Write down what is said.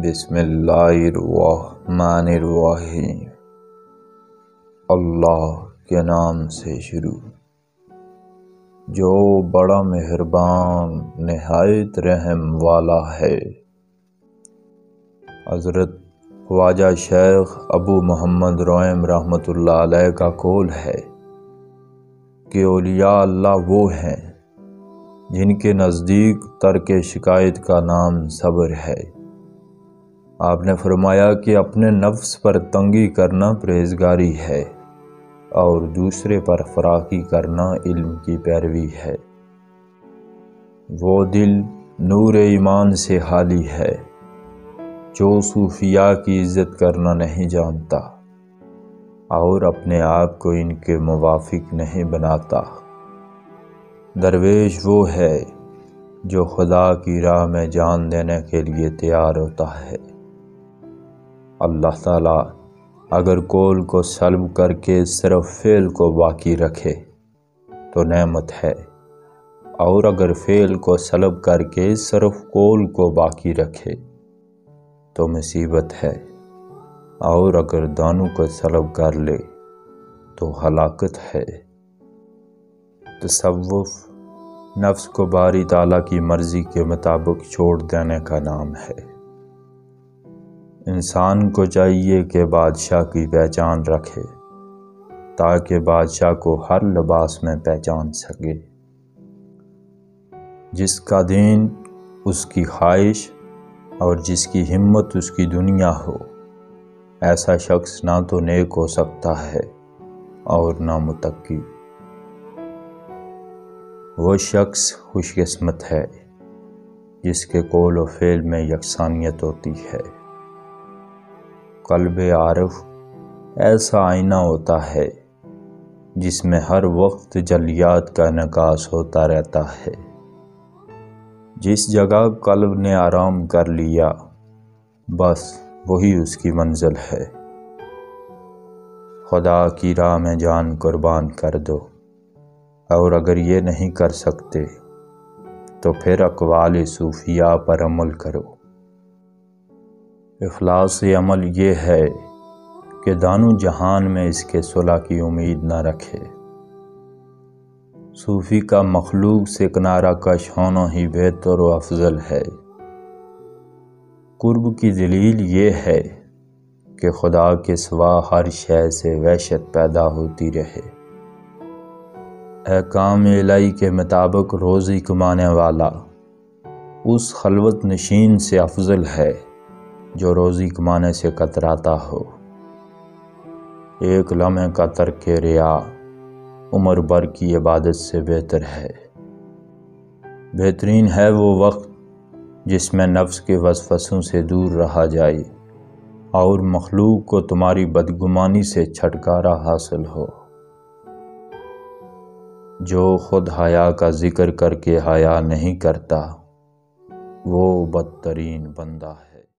بسم اللہ الرحمن الرحیم۔ اللہ کے نام سے شروع جو بڑا مہربان نہایت رحم والا ہے۔ حضرت خواجہ شیخ ابو محمد رویم رحمۃ اللہ علیہ کا قول ہے کہ اولیاء اللہ وہ ہیں جن کے نزدیک ترک شکایت کا نام صبر ہے۔ آپ نے فرمایا کہ اپنے نفس پر تنگی کرنا پرہیزگاری ہے اور دوسرے پر فراخی کرنا علم کی پیروی ہے۔ وہ دل نور ایمان سے خالی ہے جو صوفیاء کی عزت کرنا نہیں جانتا اور اپنے آپ کو ان کے موافق نہیں بناتا۔ درویش وہ ہے جو خدا کی راہ میں جان دینے کے لیے تیار ہوتا ہے۔ اللہ تعالیٰ اگر قول کو سلب کر کے صرف فعل کو باقی رکھے تو نعمت ہے، اور اگر فعل کو سلب کر کے صرف قول کو باقی رکھے تو مصیبت ہے، اور اگر دونوں کو سلب کر لے تو ہلاکت ہے۔ تصوف نفس کو باری تعالیٰ کی مرضی کے مطابق چھوڑ دینے کا نام ہے۔ انسان کو چاہیے کہ بادشاہ کی پہچان رکھے تاکہ بادشاہ کو ہر لباس میں پہچان سکے۔ جس کا دین اس کی خواہش اور جس کی ہمت اس کی دنیا ہو، ایسا شخص نہ تو نیک ہو سکتا ہے اور نہ متقی۔ وہ شخص خوش قسمت ہے جس کے قول و فعل میں یکسانیت ہوتی ہے۔ قلب عارف ایسا آئینہ ہوتا ہے جس میں ہر وقت جلیات کا انعکاس ہوتا رہتا ہے۔ جس جگہ قلب نے آرام کر لیا بس وہی اس کی منزل ہے۔ خدا کی راہ میں جان قربان کر دو، اور اگر یہ نہیں کر سکتے تو پھر اقوال صوفیاء پر عمل کرو۔ اخلاص عمل یہ ہے کہ دانوں جہان میں اس کے صلح کی امید نہ رکھے۔ صوفی کا مخلوق سے کنارہ کش ہونا ہی بہتر و افضل ہے۔ قرب کی دلیل یہ ہے کہ خدا کے سوا ہر شے سے وحشت پیدا ہوتی رہے۔ احکام الہی کے مطابق روزی کمانے والا اس خلوت نشین سے افضل ہے جو روزی کمانے سے کتراتا ہو۔ ایک لمحے کا ترک ریا عمر بھر کی عبادت سے بہتر ہے۔ بہترین ہے وہ وقت جس میں نفس کے وسوسوں سے دور رہا جائے اور مخلوق کو تمہاری بدگمانی سے چھٹکارا حاصل ہو۔ جو خود حیا کا ذکر کر کے حیا نہیں کرتا وہ بدترین بندہ ہے۔